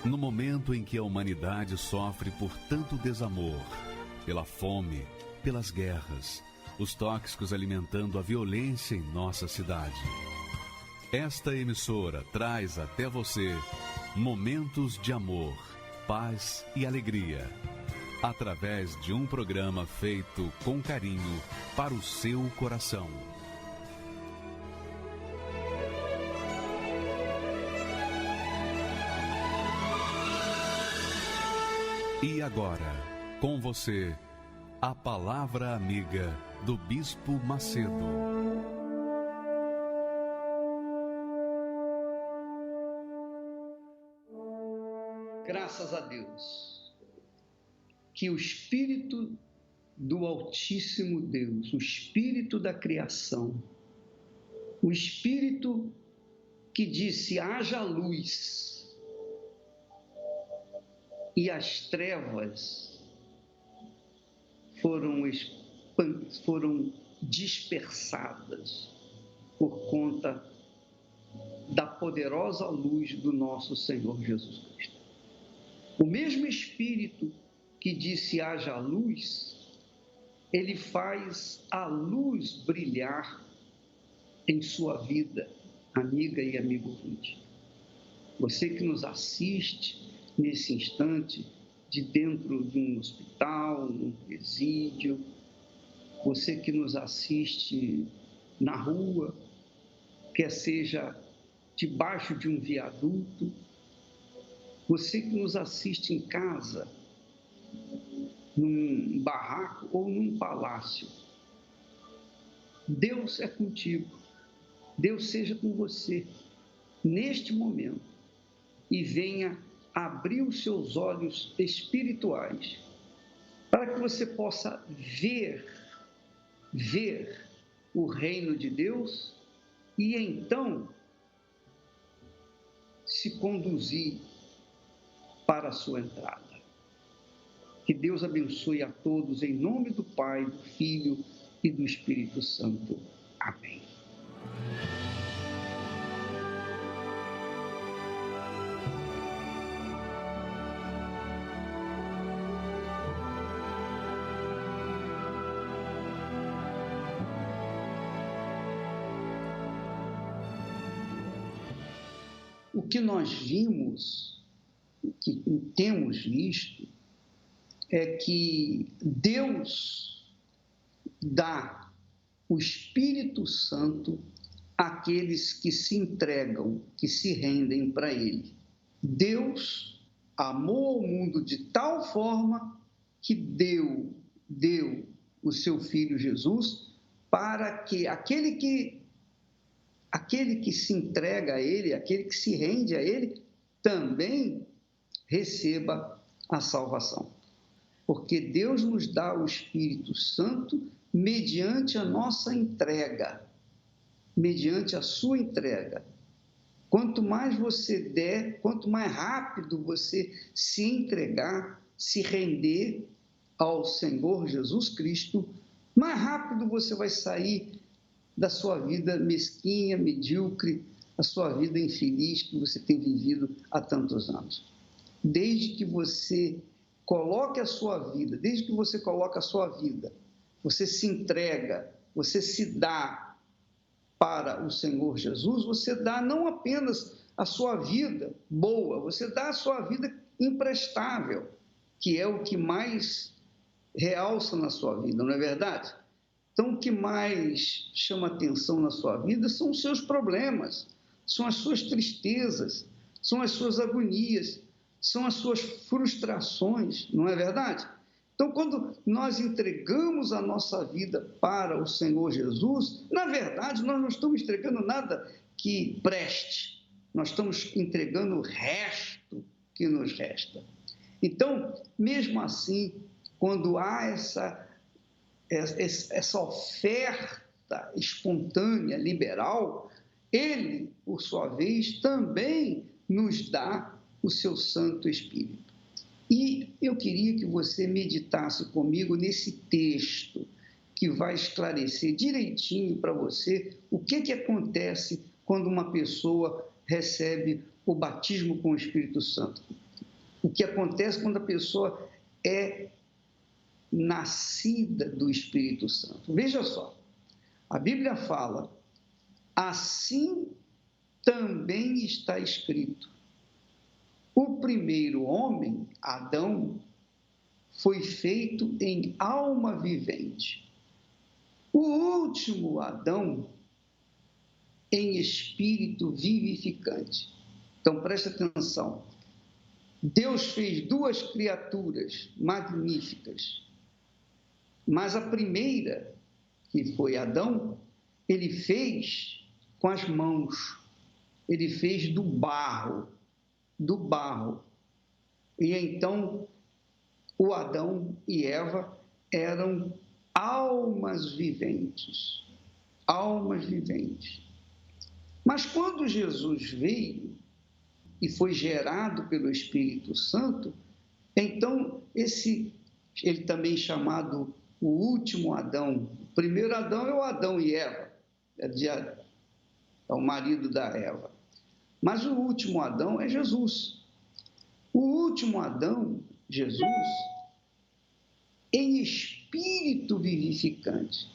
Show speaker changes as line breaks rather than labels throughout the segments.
No momento em que a humanidade sofre por tanto desamor, pela fome, pelas guerras, os tóxicos alimentando a violência em nossa cidade. Esta emissora traz até você momentos de amor, paz e alegria, através de um programa feito com carinho para o seu coração. E agora, com você, a Palavra Amiga do Bispo Macedo.
Graças a Deus, que o Espírito do Altíssimo Deus, o Espírito da criação, o Espírito que disse haja luz, e as trevas foram dispersadas por conta da poderosa luz do nosso Senhor Jesus Cristo. O mesmo Espírito que disse haja luz, ele faz a luz brilhar em sua vida, amiga e amigo ouvinte. Você que nos assiste nesse instante, de dentro de um hospital, num presídio, você que nos assiste na rua, quer seja debaixo de um viaduto, você que nos assiste em casa, num barraco ou num palácio, Deus é contigo, Deus seja com você neste momento e venha abrir os seus olhos espirituais para que você possa ver o reino de Deus e então se conduzir para a sua entrada. Que Deus abençoe a todos em nome do Pai, do Filho e do Espírito Santo. Amém. O que nós vimos, o que temos visto, é que Deus dá o Espírito Santo àqueles que se entregam, que se rendem para Ele. Deus amou o mundo de tal forma que deu o seu Filho Jesus para que aquele que se entrega a Ele, aquele que se rende a Ele, também receba a salvação. Porque Deus nos dá o Espírito Santo mediante a nossa entrega, mediante a sua entrega. Quanto mais você der, quanto mais rápido você se entregar, se render ao Senhor Jesus Cristo, mais rápido você vai sair da sua vida mesquinha, medíocre, a sua vida infeliz que você tem vivido há tantos anos. Desde que você coloque a sua vida, você se entrega, você se dá para o Senhor Jesus, você dá não apenas a sua vida boa, você dá a sua vida imprestável, que é o que mais realça na sua vida, não é verdade? Então, o que mais chama atenção na sua vida são os seus problemas, são as suas tristezas, são as suas agonias, são as suas frustrações, não é verdade? Então, quando nós entregamos a nossa vida para o Senhor Jesus, na verdade, nós não estamos entregando nada que preste, nós estamos entregando o resto que nos resta. Então, mesmo assim, quando há essa oferta espontânea, liberal, Ele, por sua vez, também nos dá o seu Santo Espírito. E eu queria que você meditasse comigo nesse texto que vai esclarecer direitinho para você o que acontece quando uma pessoa recebe o batismo com o Espírito Santo. o que acontece quando a pessoa é nascida do Espírito Santo. Veja só, a Bíblia fala, assim também está escrito, o primeiro homem, Adão, foi feito em alma vivente. O último Adão, em espírito vivificante. Então, preste atenção. Deus fez duas criaturas magníficas, mas a primeira, que foi Adão, ele fez com as mãos, ele fez do barro. E então, o Adão e Eva eram almas viventes. Mas quando Jesus veio e foi gerado pelo Espírito Santo, então ele também chamado o último Adão. O primeiro Adão é o Adão e Eva, é o marido da Eva. Mas o último Adão é Jesus. O último Adão, Jesus, em espírito vivificante.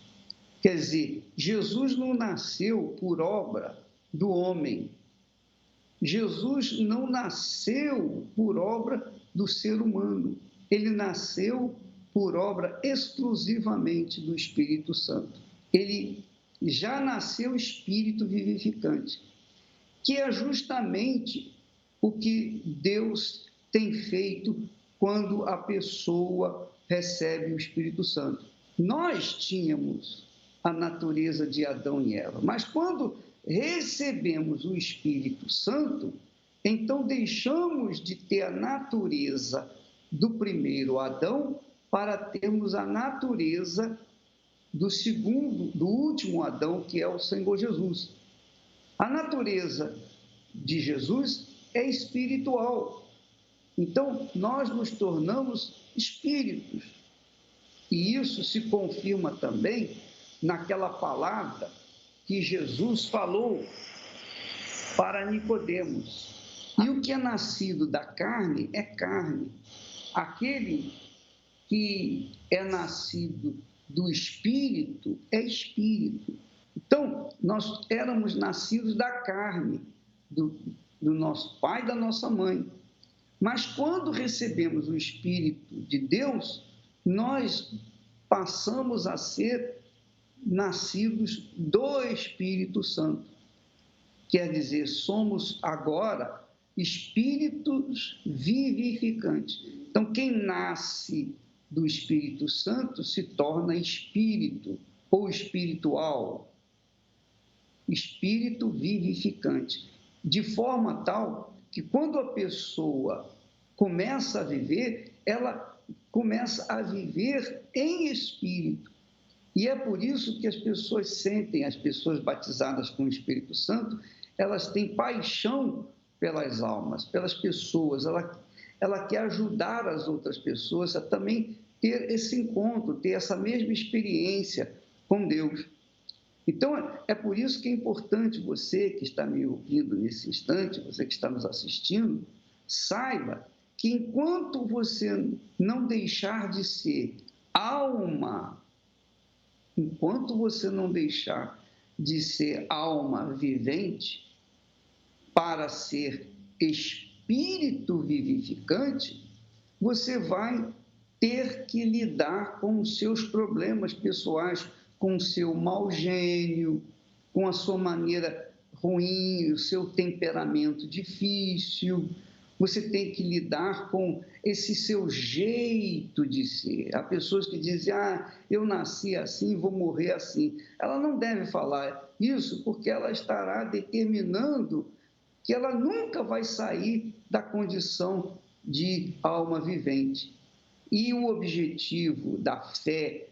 Quer dizer, Jesus não nasceu por obra do homem. Jesus não nasceu por obra do ser humano. Ele nasceu por obra exclusivamente do Espírito Santo. Ele já nasceu espírito vivificante, que é justamente o que Deus tem feito quando a pessoa recebe o Espírito Santo. Nós tínhamos a natureza de Adão e Eva, mas quando recebemos o Espírito Santo, então deixamos de ter a natureza do primeiro Adão para termos a natureza do último Adão, que é o Senhor Jesus. A natureza de Jesus é espiritual. Então, nós nos tornamos espíritos. E isso se confirma também naquela palavra que Jesus falou para Nicodemos. E o que é nascido da carne é carne. Aquele que é nascido do espírito é espírito. Então, nós éramos nascidos da carne, do nosso pai e da nossa mãe. Mas quando recebemos o Espírito de Deus, nós passamos a ser nascidos do Espírito Santo. Quer dizer, somos agora espíritos vivificantes. Então, quem nasce do Espírito Santo se torna espírito ou espiritual, espírito vivificante, de forma tal que quando a pessoa começa a viver, ela começa a viver em espírito. E é por isso que as pessoas sentem, as pessoas batizadas com o Espírito Santo, elas têm paixão pelas almas, pelas pessoas, ela quer ajudar as outras pessoas a também ter esse encontro, ter essa mesma experiência com Deus. Então, é por isso que é importante você que está me ouvindo nesse instante, você que está nos assistindo, saiba que enquanto você não deixar de ser alma, enquanto você não deixar de ser alma vivente para ser espírito vivificante, você vai ter que lidar com os seus problemas pessoais, com o seu mau gênio, com a sua maneira ruim, o seu temperamento difícil. Você tem que lidar com esse seu jeito de ser. Há pessoas que dizem, eu nasci assim, vou morrer assim. Ela não deve falar isso porque ela estará determinando que ela nunca vai sair da condição de alma vivente. E o objetivo da fé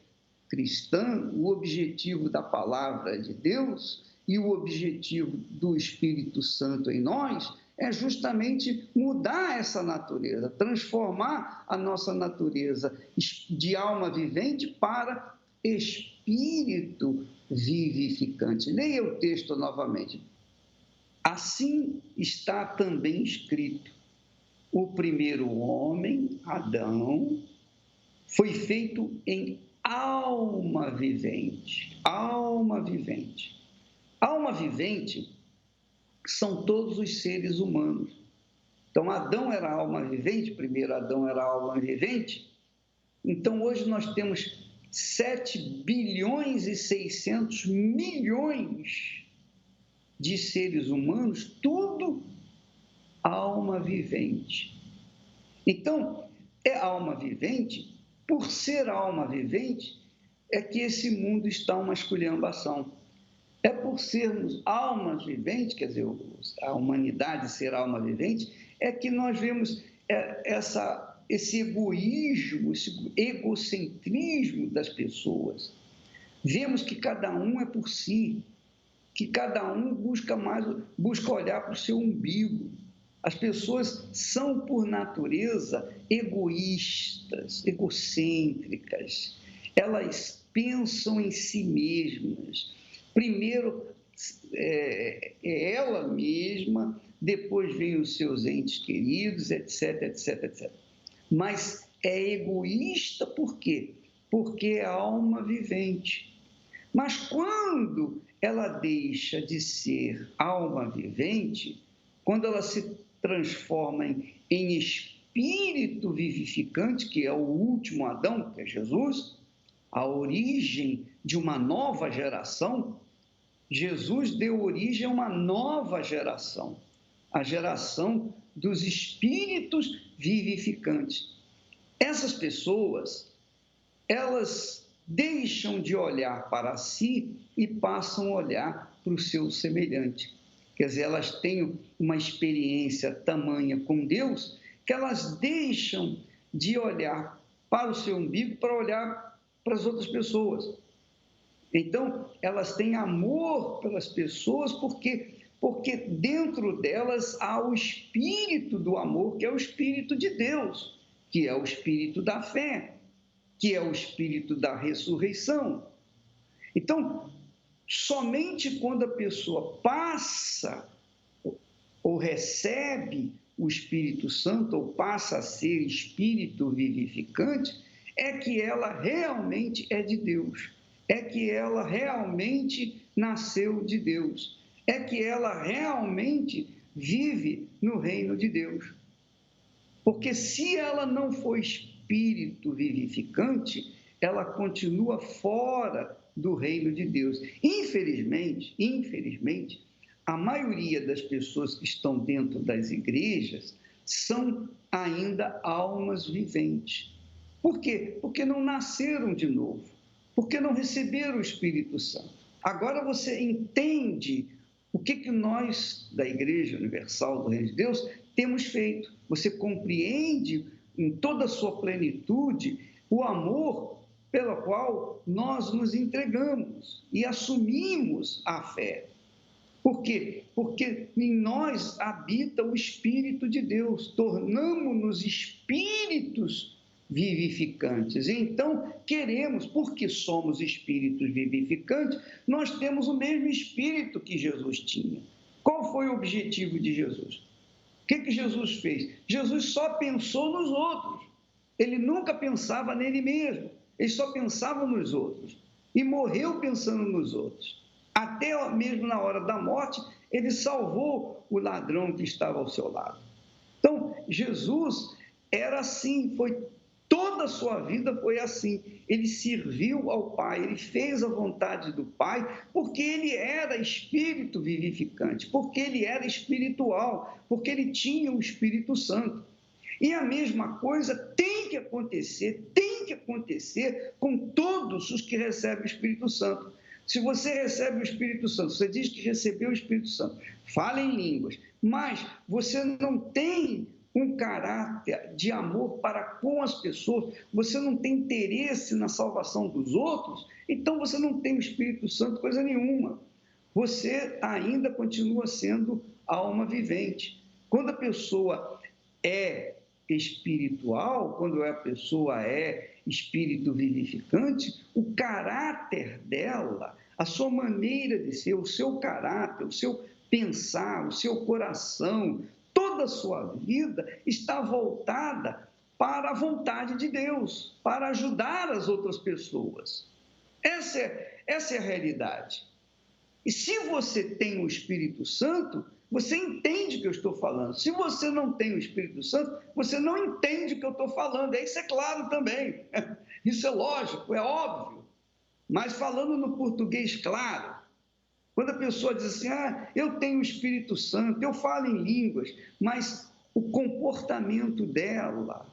cristã, o objetivo da palavra de Deus e o objetivo do Espírito Santo em nós é justamente mudar essa natureza, transformar a nossa natureza de alma vivente para espírito vivificante. Leia o texto novamente. Assim está também escrito: o primeiro homem, Adão, foi feito em alma vivente. Alma vivente. Alma vivente são todos os seres humanos. Então, Adão era alma vivente, primeiro Adão era alma vivente. Então, hoje nós temos 7 bilhões e 600 milhões de seres humanos, tudo alma vivente. Então, é alma vivente, por ser alma vivente, é que esse mundo está uma esculhambação. É por sermos almas viventes, quer dizer, a humanidade ser alma vivente, é que nós vemos esse egoísmo, esse egocentrismo das pessoas. Vemos que cada um é por si, que cada um busca olhar para o seu umbigo. As pessoas são, por natureza, egoístas, egocêntricas. Elas pensam em si mesmas. Primeiro é ela mesma, depois vem os seus entes queridos, etc, etc, etc. Mas é egoísta por quê? Porque é alma vivente. Mas quando ela deixa de ser alma vivente, quando ela se transforma em espírito vivificante, que é o último Adão, que é Jesus, a origem de uma nova geração, Jesus deu origem a uma nova geração, a geração dos espíritos vivificantes. Essas pessoas, elas deixam de olhar para si e passam a olhar para o seu semelhante. Quer dizer, elas têm uma experiência tamanha com Deus que elas deixam de olhar para o seu umbigo para olhar para as outras pessoas. Então, elas têm amor pelas pessoas porque dentro delas há o espírito do amor, que é o espírito de Deus, que é o espírito da fé, que é o espírito da ressurreição. Então, somente quando a pessoa passa ou recebe o Espírito Santo, ou passa a ser espírito vivificante, é que ela realmente é de Deus, é que ela realmente nasceu de Deus, é que ela realmente vive no reino de Deus. Porque se ela não for espírito vivificante, ela continua fora do reino de Deus. Infelizmente, a maioria das pessoas que estão dentro das igrejas são ainda almas viventes. Por quê? Porque não nasceram de novo, porque não receberam o Espírito Santo. Agora você entende o que nós, da Igreja Universal do Reino de Deus, temos feito. Você compreende em toda a sua plenitude o amor pelo qual nós nos entregamos e assumimos a fé. Por quê? Porque em nós habita o Espírito de Deus, tornamo-nos espíritos vivificantes. Então, queremos, porque somos espíritos vivificantes, nós temos o mesmo espírito que Jesus tinha. Qual foi o objetivo de Jesus? O que Jesus fez? Jesus só pensou nos outros. Ele nunca pensava nele mesmo. Ele só pensava nos outros. E morreu pensando nos outros. Até mesmo na hora da morte, ele salvou o ladrão que estava ao seu lado. Então, Jesus era assim, toda a sua vida foi assim. Ele serviu ao Pai, ele fez a vontade do Pai, porque ele era espírito vivificante, porque ele era espiritual, porque ele tinha o Espírito Santo. E a mesma coisa tem que acontecer com todos os que recebem o Espírito Santo. Se você recebe o Espírito Santo, você diz que recebeu o Espírito Santo, fala em línguas, mas você não tem um caráter de amor para com as pessoas, você não tem interesse na salvação dos outros, então você não tem o Espírito Santo coisa nenhuma. Você ainda continua sendo alma vivente. Quando a pessoa é espiritual, quando a pessoa é espírito vivificante, o caráter dela, a sua maneira de ser, o seu caráter, o seu pensar, o seu coração, toda toda a sua vida está voltada para a vontade de Deus, para ajudar as outras pessoas. Essa é a realidade. E se você tem o Espírito Santo, você entende o que eu estou falando. Se você não tem o Espírito Santo, você não entende o que eu estou falando. Isso é claro também. Isso é lógico, é óbvio. Mas falando no português claro, quando a pessoa diz assim, eu tenho o Espírito Santo, eu falo em línguas, mas o comportamento dela,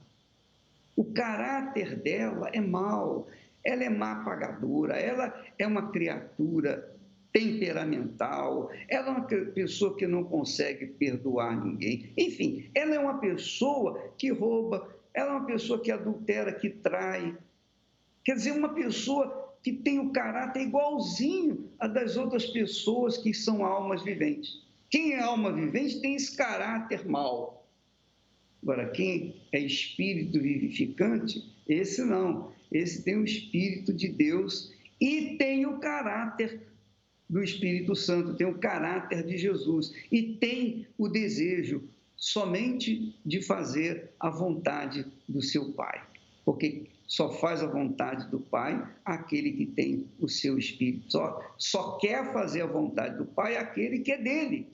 o caráter dela é mau, ela é má pagadora, ela é uma criatura temperamental, ela é uma pessoa que não consegue perdoar ninguém, enfim, ela é uma pessoa que rouba, ela é uma pessoa que adultera, que trai, quer dizer, uma pessoa que tem o caráter igualzinho a das outras pessoas que são almas viventes. Quem é alma vivente tem esse caráter mau. Agora, quem é espírito vivificante, esse não. Esse tem o Espírito de Deus e tem o caráter do Espírito Santo, tem o caráter de Jesus e tem o desejo somente de fazer a vontade do seu Pai. Porque só faz a vontade do Pai aquele que tem o seu Espírito. Só quer fazer a vontade do Pai aquele que é dele.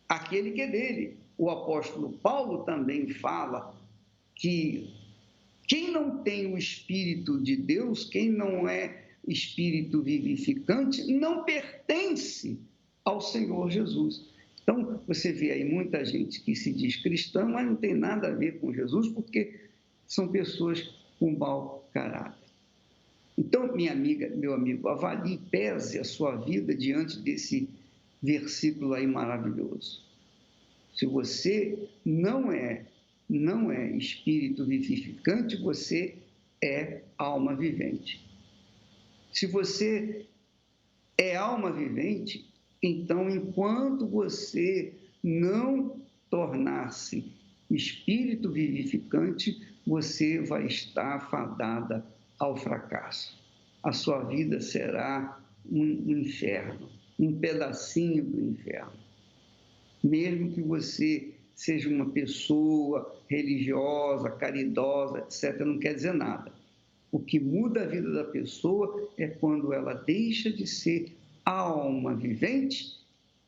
Aquele que é dele. O apóstolo Paulo também fala que quem não tem o Espírito de Deus, quem não é espírito vivificante, não pertence ao Senhor Jesus. Então, você vê aí muita gente que se diz cristã, mas não tem nada a ver com Jesus, porque são pessoas com mau caráter. Então, minha amiga, meu amigo, avalie, pese a sua vida diante desse versículo aí maravilhoso. Se você não é espírito vivificante, você é alma vivente. Se você é alma vivente, então, enquanto você não tornar-se espírito vivificante, você vai estar fadada ao fracasso. A sua vida será um inferno, um pedacinho do inferno. Mesmo que você seja uma pessoa religiosa, caridosa, etc., não quer dizer nada. O que muda a vida da pessoa é quando ela deixa de ser alma vivente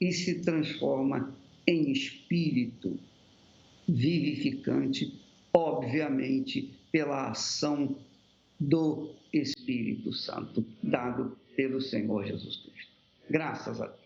e se transforma em espírito vivificante, obviamente pela ação do Espírito Santo, dado pelo Senhor Jesus Cristo. Graças a Deus.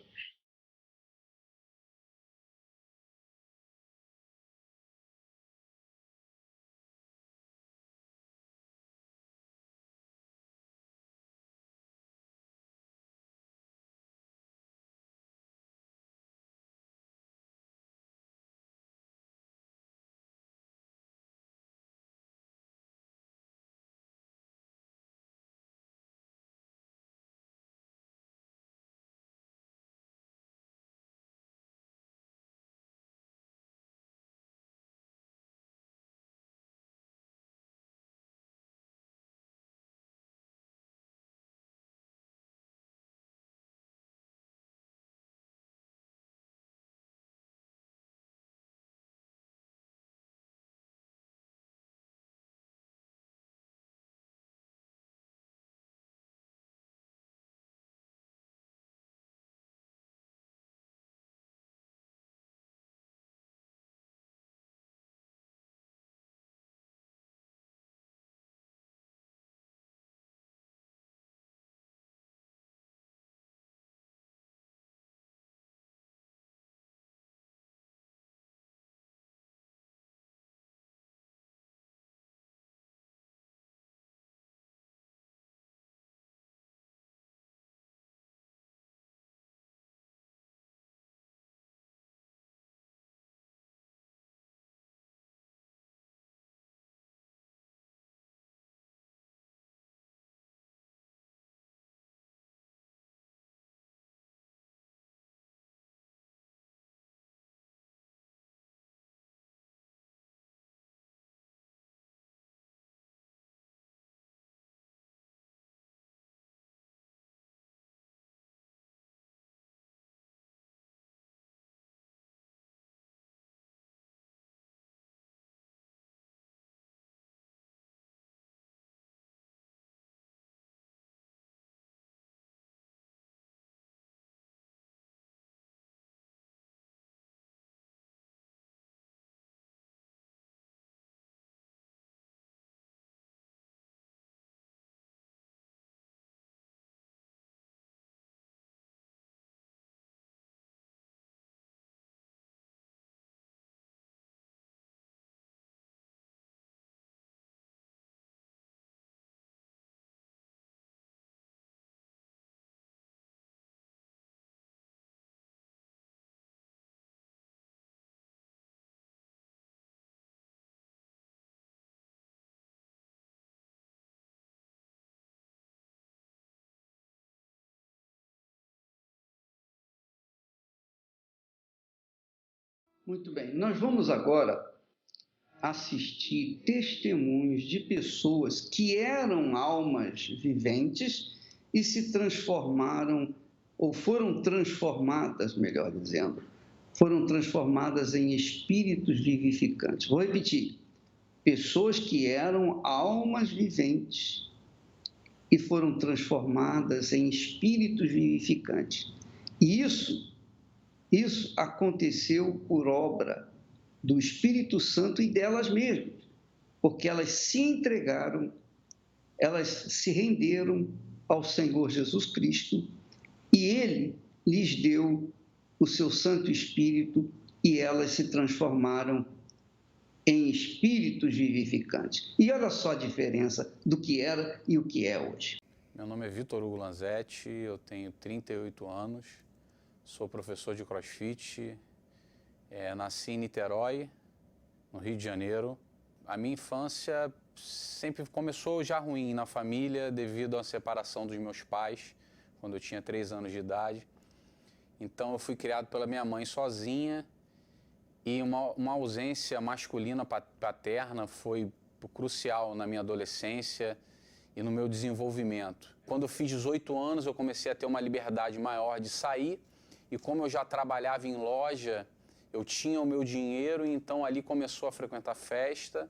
Muito bem, nós vamos agora assistir testemunhos de pessoas que eram almas viventes e se transformaram, ou foram transformadas, melhor dizendo, foram transformadas em espíritos vivificantes. Vou repetir: pessoas que eram almas viventes e foram transformadas em espíritos vivificantes. E isso aconteceu por obra do Espírito Santo e delas mesmas, porque elas se entregaram, elas se renderam ao Senhor Jesus Cristo e Ele lhes deu o seu Santo Espírito e elas se transformaram em espíritos vivificantes. E olha só a diferença do que era e o que é hoje.
Meu nome é Vitor Hugo Lanzetti, eu tenho 38 anos, sou professor de CrossFit, nasci em Niterói, no Rio de Janeiro. A minha infância sempre começou já ruim na família devido à separação dos meus pais, quando eu tinha 3 anos de idade. Então eu fui criado pela minha mãe sozinha e uma ausência masculina paterna foi crucial na minha adolescência e no meu desenvolvimento. Quando eu fiz 18 anos eu comecei a ter uma liberdade maior de sair e como eu já trabalhava em loja, eu tinha o meu dinheiro e então ali começou a frequentar festa,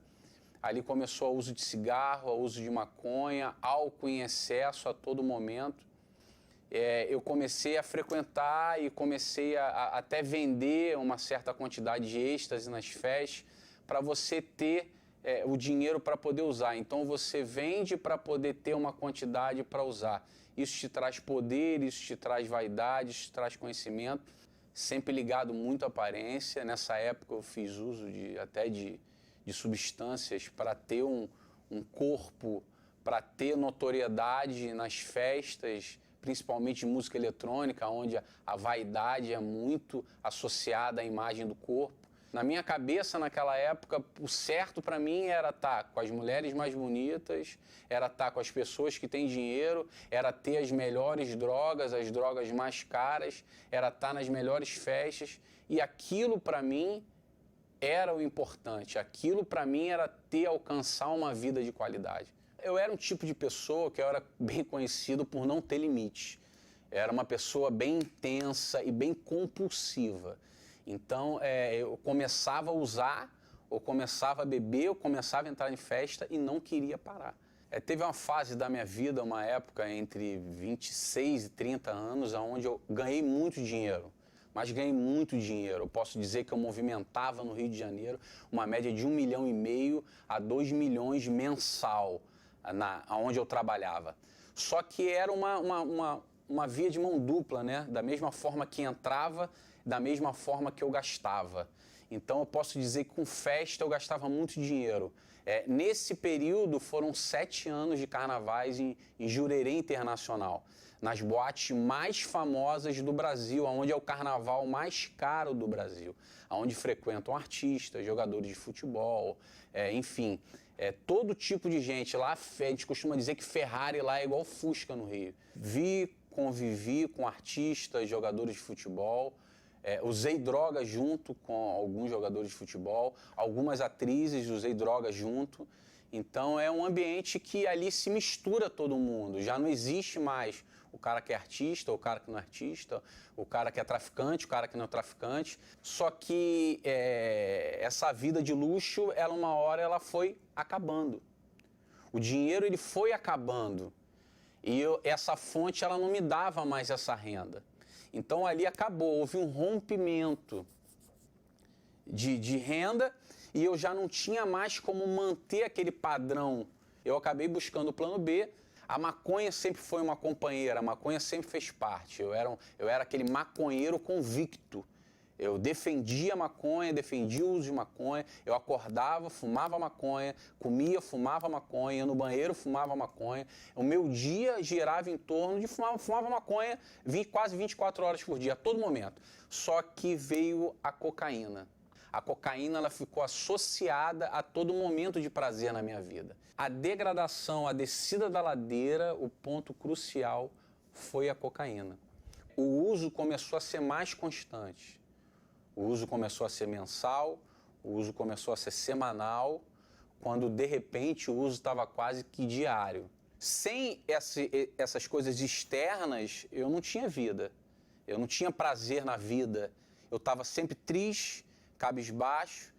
ali começou o uso de cigarro, o uso de maconha, álcool em excesso a todo momento. Eu comecei a frequentar e comecei a até vender uma certa quantidade de êxtase nas festas para você ter o dinheiro para poder usar. Então você vende para poder ter uma quantidade para usar. Isso te traz poder, isso te traz vaidade, isso te traz conhecimento. Sempre ligado muito à aparência. Nessa época eu fiz uso até de substâncias para ter um corpo, para ter notoriedade nas festas, principalmente música eletrônica, onde a vaidade é muito associada à imagem do corpo. Na minha cabeça, naquela época, o certo para mim era estar com as mulheres mais bonitas, era estar com as pessoas que têm dinheiro, era ter as melhores drogas, as drogas mais caras, era estar nas melhores festas. E aquilo para mim era o importante, aquilo para mim era alcançar uma vida de qualidade. Eu era um tipo de pessoa que eu era bem conhecido por não ter limites. Era uma pessoa bem intensa e bem compulsiva. Então, eu começava a usar, ou começava a beber, eu começava a entrar em festa e não queria parar. Teve uma fase da minha vida, uma época entre 26 e 30 anos, onde eu ganhei muito dinheiro. Mas ganhei muito dinheiro. Eu posso dizer que eu movimentava no Rio de Janeiro uma média de 1,5 milhão a 2 milhões mensal, onde eu trabalhava. Só que era uma via de mão dupla, né? Da mesma forma que entrava, da mesma forma que eu gastava. Então eu posso dizer que com festa eu gastava muito dinheiro. Nesse período foram 7 anos de carnavais em Jurerê Internacional, nas boates mais famosas do Brasil, onde é o carnaval mais caro do Brasil, onde frequentam artistas, jogadores de futebol, enfim, todo tipo de gente. Lá a gente costuma dizer que Ferrari lá é igual Fusca no Rio. Convivi com artistas, jogadores de futebol, usei drogas junto com alguns jogadores de futebol, algumas atrizes usei drogas junto. Então é um ambiente que ali se mistura todo mundo, já não existe mais o cara que é artista, o cara que não é artista, o cara que é traficante, o cara que não é traficante. Só que essa vida de luxo, uma hora ela foi acabando. O dinheiro ele foi acabando e essa fonte ela não me dava mais essa renda. Então ali acabou, houve um rompimento de renda e eu já não tinha mais como manter aquele padrão. Eu acabei buscando o plano B. A maconha sempre foi uma companheira, a maconha sempre fez parte. Eu era aquele maconheiro convicto. Eu defendia a maconha, defendia o uso de maconha, eu acordava, fumava maconha, comia, fumava maconha, ia no banheiro, fumava maconha. O meu dia girava em torno de fumava maconha quase 24 horas por dia, a todo momento. Só que veio a cocaína. A cocaína ela ficou associada a todo momento de prazer na minha vida. A degradação, a descida da ladeira, o ponto crucial foi a cocaína. O uso começou a ser mais constante. O uso começou a ser mensal, o uso começou a ser semanal, quando de repente o uso estava quase que diário. Sem essas coisas externas, eu não tinha vida. Eu não tinha prazer na vida. Eu estava sempre triste, cabisbaixo.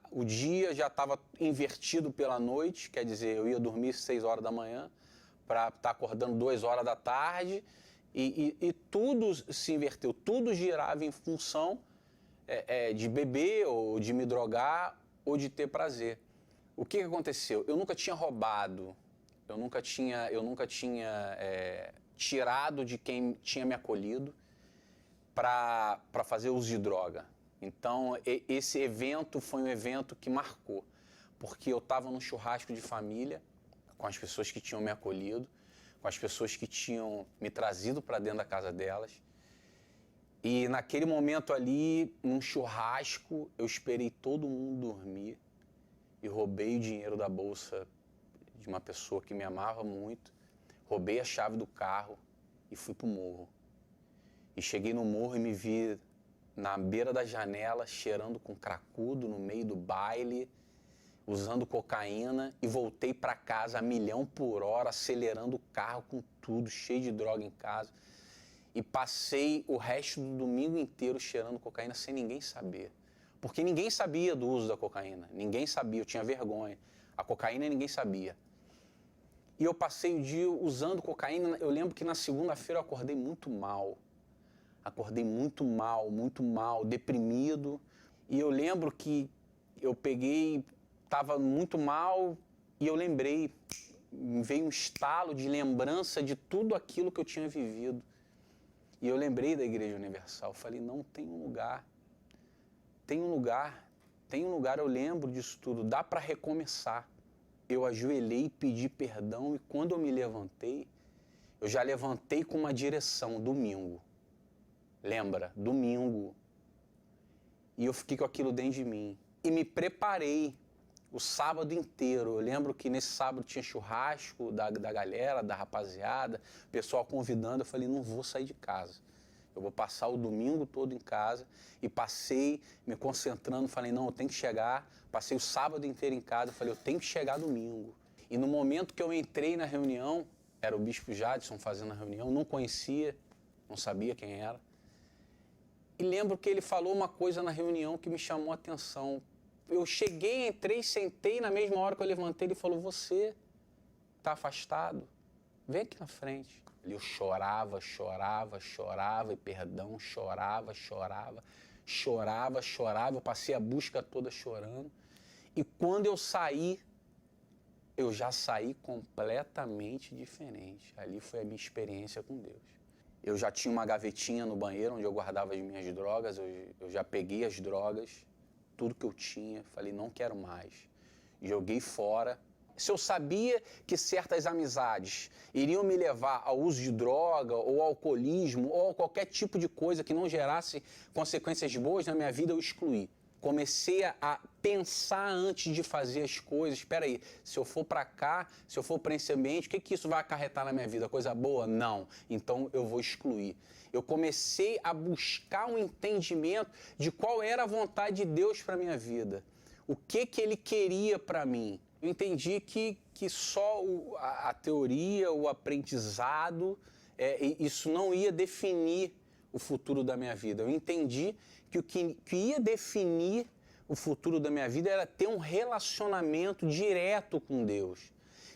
O dia já estava invertido pela noite, quer dizer, eu ia dormir 6 horas da manhã para estar acordando 2 horas da tarde e tudo se inverteu, tudo girava em função de beber ou de me drogar ou de ter prazer. O que aconteceu? Eu nunca tinha roubado, eu nunca tinha tirado de quem tinha me acolhido para fazer uso de droga. Então, esse evento foi um evento que marcou, porque eu estava num churrasco de família, com as pessoas que tinham me acolhido, com as pessoas que tinham me trazido para dentro da casa delas. E naquele momento ali, num churrasco, eu esperei todo mundo dormir e roubei o dinheiro da bolsa de uma pessoa que me amava muito, roubei a chave do carro e fui pro morro. E cheguei no morro e me vi na beira da janela, cheirando com cracudo no meio do baile, usando cocaína, e voltei para casa a 1.000.000 por hora, acelerando o carro com tudo, cheio de droga em casa. E passei o resto do domingo inteiro cheirando cocaína sem ninguém saber. Porque ninguém sabia do uso da cocaína, ninguém sabia, eu tinha vergonha. A cocaína ninguém sabia. E eu passei o dia usando cocaína, eu lembro que na segunda-feira eu acordei muito mal. Acordei muito mal, deprimido. E eu lembro que eu estava muito mal e eu lembrei, veio um estalo de lembrança de tudo aquilo que eu tinha vivido. E eu lembrei da Igreja Universal, falei, não, tem um lugar, eu lembro disso tudo, dá para recomeçar. Eu ajoelhei e pedi perdão e quando eu me levantei, eu já levantei com uma direção, domingo. Lembra? Domingo. E eu fiquei com aquilo dentro de mim. E me preparei o sábado inteiro. Eu lembro que nesse sábado tinha churrasco da galera, da rapaziada, o pessoal convidando. Eu falei, não vou sair de casa. Eu vou passar o domingo todo em casa. E passei me concentrando, falei, não, eu tenho que chegar. Passei o sábado inteiro em casa, falei, eu tenho que chegar domingo. E no momento que eu entrei na reunião, era o Bispo Jadson fazendo a reunião, não conhecia, não sabia quem era. E lembro que ele falou uma coisa na reunião que me chamou a atenção. Eu cheguei, entrei, sentei, na mesma hora que eu levantei, ele falou, você está afastado? Vem aqui na frente. Eu chorava, e perdão, chorava. Eu passei a busca toda chorando. E quando eu saí, eu já saí completamente diferente. Ali foi a minha experiência com Deus. Eu já tinha uma gavetinha no banheiro onde eu guardava as minhas drogas, eu já peguei as drogas, tudo que eu tinha, falei, não quero mais. Joguei fora. Se eu sabia que certas amizades iriam me levar ao uso de droga, ou ao alcoolismo, ou a qualquer tipo de coisa que não gerasse consequências boas na minha vida, eu excluí. Comecei a pensar antes de fazer as coisas. Espera aí, se eu for para cá, se eu for para esse ambiente, o que isso vai acarretar na minha vida? Coisa boa? Não. Então eu vou excluir. Eu comecei a buscar um entendimento de qual era a vontade de Deus para minha vida. O que Ele queria para mim. Eu entendi que só a teoria, o aprendizado, isso não ia definir o futuro da minha vida. Eu entendi que o que ia definir o futuro da minha vida era ter um relacionamento direto com Deus.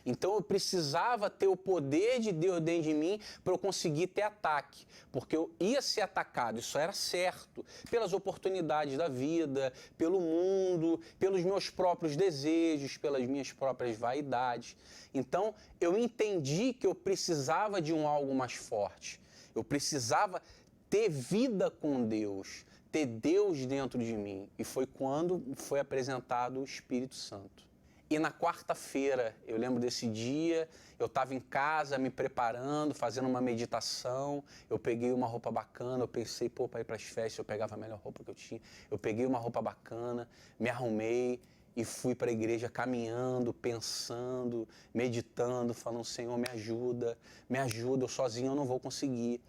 Então eu precisava ter o poder de Deus dentro de mim para eu conseguir ter ataque, porque eu ia ser atacado, isso era certo, pelas oportunidades da vida, pelo mundo, pelos meus próprios desejos, pelas minhas próprias vaidades. Então eu entendi que eu precisava de algo mais forte, eu precisava ter vida com Deus, ter Deus dentro de mim. E foi quando foi apresentado o Espírito Santo. E na quarta-feira, eu lembro desse dia, eu estava em casa me preparando, fazendo uma meditação, eu peguei uma roupa bacana, eu pensei, para ir para as festas eu pegava a melhor roupa que eu tinha. Eu peguei uma roupa bacana, me arrumei e fui para a igreja caminhando, pensando, meditando, falando, Senhor, me ajuda, eu sozinho eu não vou conseguir.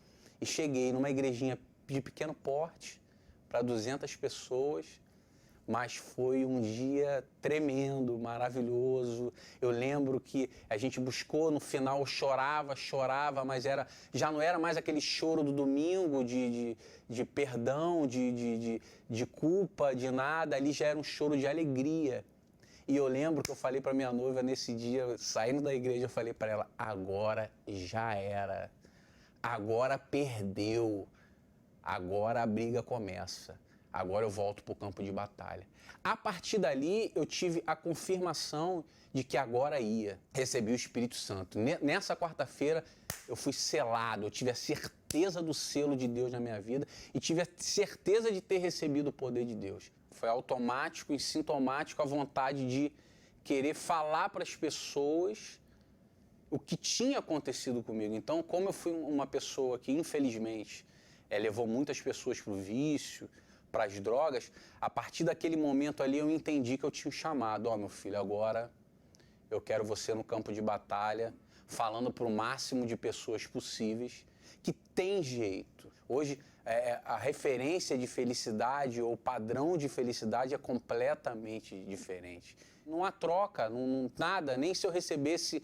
E cheguei numa igrejinha de pequeno porte, para 200 pessoas, mas foi um dia tremendo, maravilhoso. Eu lembro que a gente buscou, no final eu chorava, mas já não era mais aquele choro do domingo de perdão, de culpa, de nada, ali já era um choro de alegria. E eu lembro que eu falei para minha noiva nesse dia, saindo da igreja, eu falei para ela, agora já era, agora perdeu, agora a briga começa, agora eu volto para o campo de batalha. A partir dali, eu tive a confirmação de que agora ia. Recebi o Espírito Santo. Nessa quarta-feira, eu fui selado, eu tive a certeza do selo de Deus na minha vida e tive a certeza de ter recebido o poder de Deus. Foi automático e sintomático a vontade de querer falar para as pessoas o que tinha acontecido comigo. Então, como eu fui uma pessoa que, infelizmente, levou muitas pessoas para o vício, para as drogas, a partir daquele momento ali eu entendi que eu tinha um chamado. Ó, meu filho, agora eu quero você no campo de batalha, falando para o máximo de pessoas possíveis, que tem jeito. Hoje, a referência de felicidade ou padrão de felicidade é completamente diferente. Não há troca, nada, nem se eu recebesse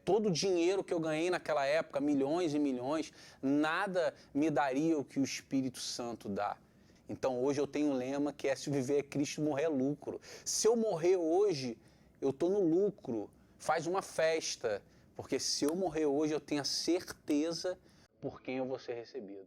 todo o dinheiro que eu ganhei naquela época, milhões e milhões, nada me daria o que o Espírito Santo dá. Então hoje eu tenho um lema que é: se viver é Cristo, morrer é lucro. Se eu morrer hoje, eu estou no lucro. Faz uma festa, porque se eu morrer hoje, eu tenho a certeza por quem eu vou ser recebido.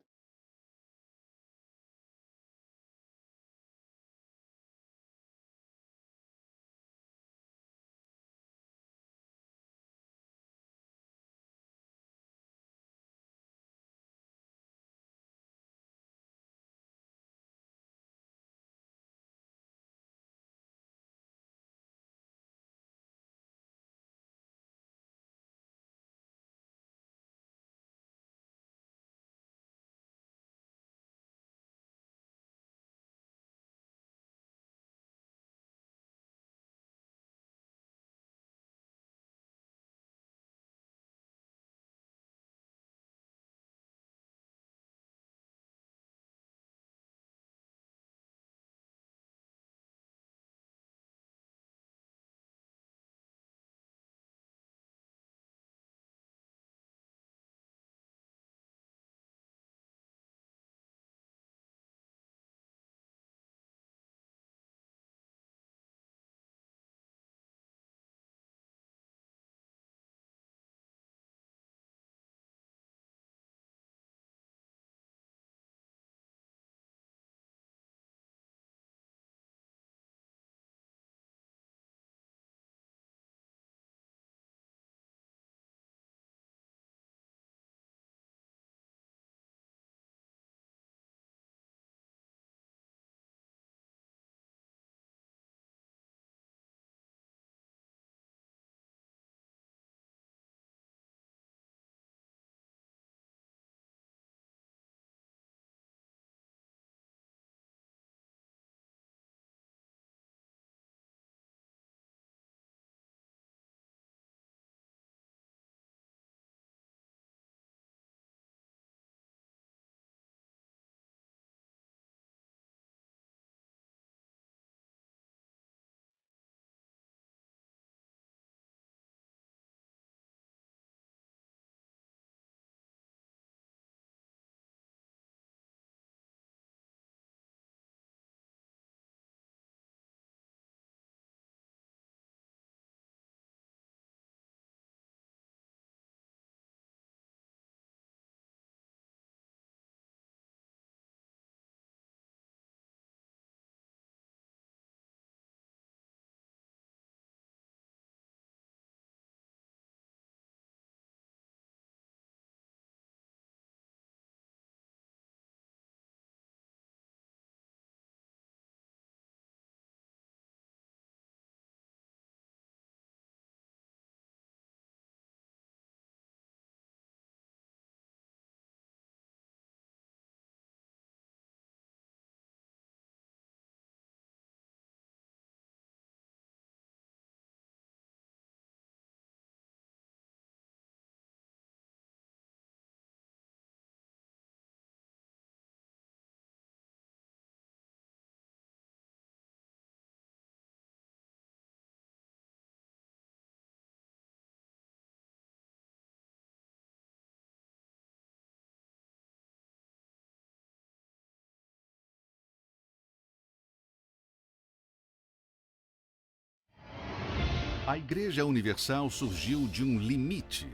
A Igreja Universal surgiu de um limite.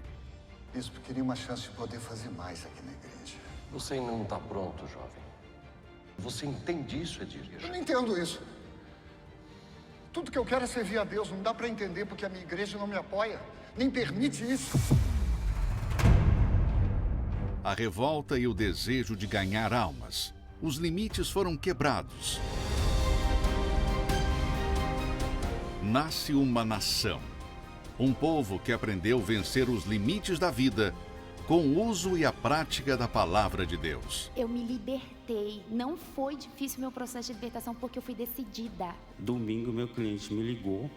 Bispo, queria uma chance de poder fazer mais aqui na igreja.
Você ainda não está pronto, jovem. Você entende isso, Edílio?
Eu não entendo isso. Tudo que eu quero é servir a Deus. Não dá para entender porque a minha igreja não me apoia, nem permite isso.
A revolta e o desejo de ganhar almas. Os limites foram quebrados. Nasce uma nação. Um povo que aprendeu a vencer os limites da vida com o uso e a prática da palavra de Deus.
Eu me libertei. Não foi difícil meu processo de libertação porque eu fui decidida.
Domingo, meu cliente me ligou,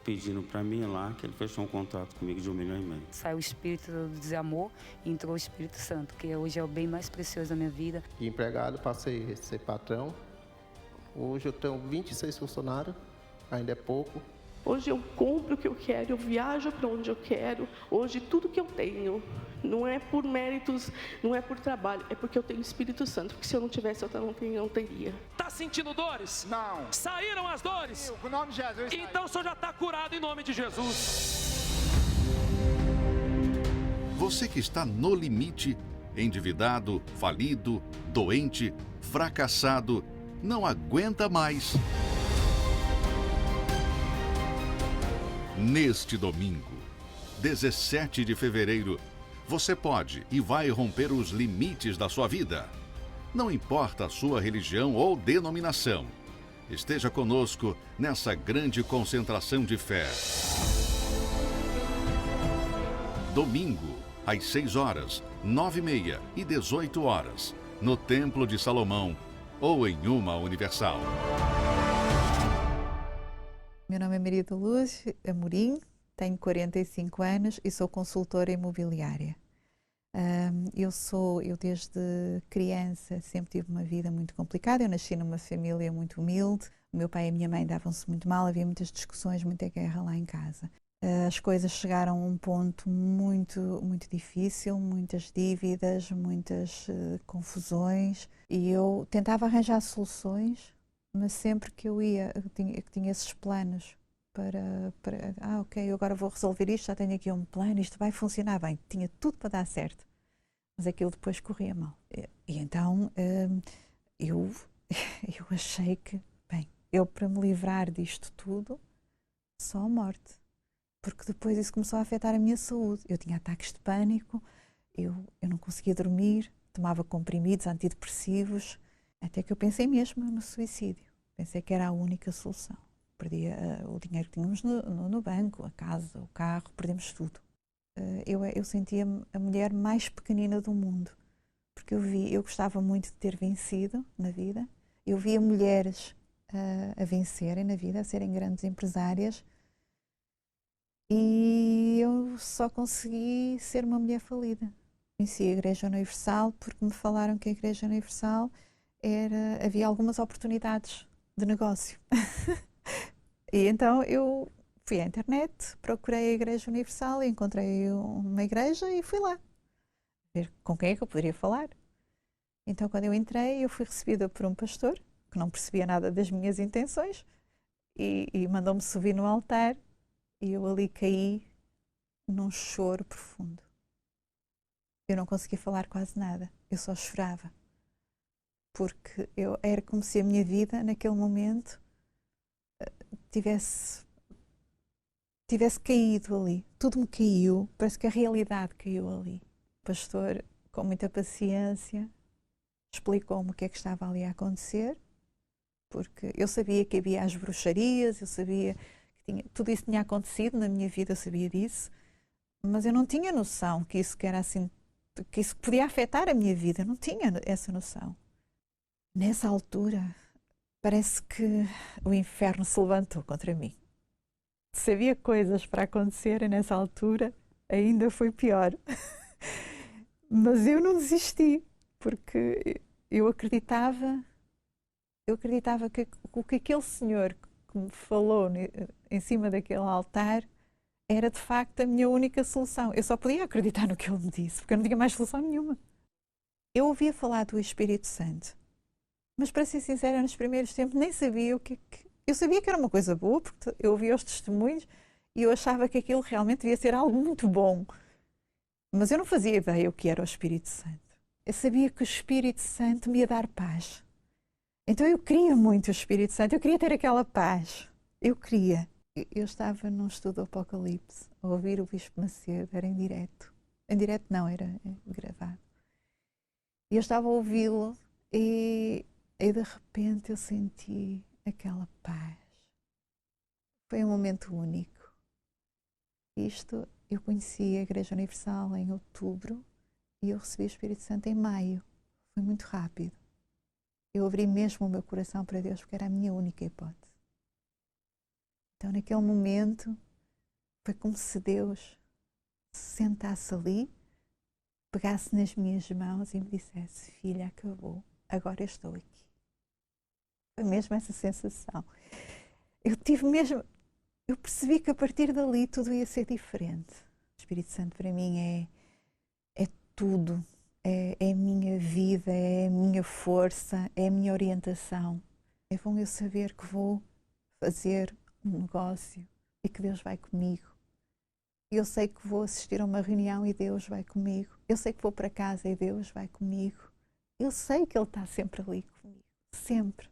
pedindo para mim ir lá, que ele fechou um contrato comigo de 1,5 milhão.
Saiu o espírito do desamor e entrou o Espírito Santo, que hoje é o bem mais precioso da minha vida.
De empregado, passei a ser patrão. Hoje eu tenho 26 funcionários, ainda é pouco.
Hoje eu compro o que eu quero, eu viajo para onde eu quero. Hoje tudo que eu tenho não é por méritos, não é por trabalho, é porque eu tenho o Espírito Santo. Porque se eu não tivesse, eu não teria.
Tá sentindo dores?
Não.
Saíram as dores?
Em nome de Jesus.
Então o senhor já está curado em nome de Jesus.
Você que está no limite, endividado, falido, doente, fracassado, não aguenta mais. Neste domingo, 17 de fevereiro, você pode e vai romper os limites da sua vida. Não importa a sua religião ou denominação. Esteja conosco nessa grande concentração de fé. Domingo, às 6 horas, 9h30 e 18 horas, no Templo de Salomão ou em uma Universal.
Meu nome é Maria da Luz Amorim, tenho 45 anos e sou consultora imobiliária. Eu desde criança sempre tive uma vida muito complicada. Eu nasci numa família muito humilde. O meu pai e a minha mãe davam-se muito mal, havia muitas discussões, muita guerra lá em casa. As coisas chegaram a um ponto muito, muito difícil, muitas dívidas, muitas confusões, e eu tentava arranjar soluções, mas sempre que eu tinha esses planos ok, eu agora vou resolver isto, já tenho aqui um plano, isto vai funcionar bem, tinha tudo para dar certo, mas aquilo depois corria mal. E então eu achei que, eu para me livrar disto tudo, só a morte. Porque depois isso começou a afetar a minha saúde. Eu tinha ataques de pânico, eu não conseguia dormir, tomava comprimidos antidepressivos, até que eu pensei mesmo no suicídio. Pensei que era a única solução. Perdia o dinheiro que tínhamos no banco, a casa, o carro, perdemos tudo. Eu sentia-me a mulher mais pequenina do mundo, porque eu gostava muito de ter vencido na vida. Eu via mulheres a vencerem na vida, a serem grandes empresárias, e eu só consegui ser uma mulher falida. Conheci a Igreja Universal porque me falaram que a Igreja Universal havia algumas oportunidades de negócio. E então eu fui à internet, procurei a Igreja Universal, encontrei uma igreja e fui lá ver com quem é que eu poderia falar. Então quando eu entrei, eu fui recebida por um pastor que não percebia nada das minhas intenções e mandou-me subir no altar. E eu ali caí num choro profundo. Eu não conseguia falar quase nada, eu só chorava. Porque era como se a minha vida, naquele momento, tivesse caído ali. Tudo me caiu, parece que a realidade caiu ali. O pastor, com muita paciência, explicou-me o que é que estava ali a acontecer, porque eu sabia que havia as bruxarias, eu sabia... Tudo isso tinha acontecido na minha vida, eu sabia disso, mas eu não tinha noção que isso podia afetar a minha vida, eu não tinha essa noção. Nessa altura, parece que o inferno se levantou contra mim. Se havia coisas para acontecerem nessa altura, ainda foi pior. Mas eu não desisti, porque eu acreditava que o que aquele senhor que me falou em cima daquele altar era de facto a minha única solução. Eu só podia acreditar no que ele me disse, porque eu não tinha mais solução nenhuma. Eu ouvia falar do Espírito Santo, mas para ser sincera, nos primeiros tempos nem sabia o que... Eu sabia que era uma coisa boa, porque eu ouvia os testemunhos E eu achava que aquilo realmente devia ser algo muito bom. Mas eu não fazia ideia o que era o Espírito Santo. Eu sabia que o Espírito Santo me ia dar paz. Então eu queria muito o Espírito Santo, eu queria ter aquela paz. Eu queria. Eu estava num estudo do Apocalipse, a ouvir o Bispo Macedo, era em direto. Em direto não, era gravado. E eu estava a ouvi-lo e de repente eu senti aquela paz. Foi um momento único. Isto, eu conheci a Igreja Universal em outubro e eu recebi o Espírito Santo em maio. Foi muito rápido. Eu abri mesmo o meu coração para Deus porque era a minha única hipótese. Então, naquele momento, foi como se Deus se sentasse ali, pegasse nas minhas mãos e me dissesse: filha, acabou, agora eu estou aqui. Foi mesmo essa sensação. Eu percebi que a partir dali tudo ia ser diferente. O Espírito Santo para mim é tudo. É a minha vida, é a minha força, é a minha orientação. É bom eu saber que vou fazer um negócio e que Deus vai comigo. Eu sei que vou assistir a uma reunião e Deus vai comigo. Eu sei que vou para casa e Deus vai comigo. Eu sei que Ele está sempre ali comigo. Sempre.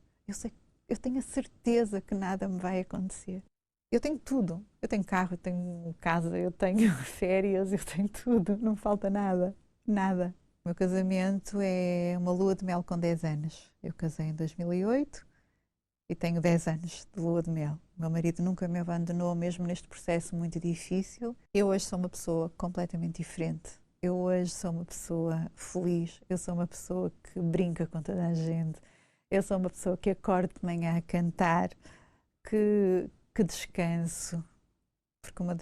Eu tenho a certeza que nada me vai acontecer. Eu tenho tudo. Eu tenho carro, eu tenho casa, eu tenho férias, eu tenho tudo. Não falta nada. Nada. O meu casamento é uma lua de mel com 10 anos. Eu casei em 2008 e tenho 10 anos de lua de mel. O meu marido nunca me abandonou, mesmo neste processo muito difícil. Eu hoje sou uma pessoa completamente diferente. Eu hoje sou uma pessoa feliz. Eu sou uma pessoa que brinca com toda a gente. Eu sou uma pessoa que acordo de manhã a cantar, que descanso. Porque um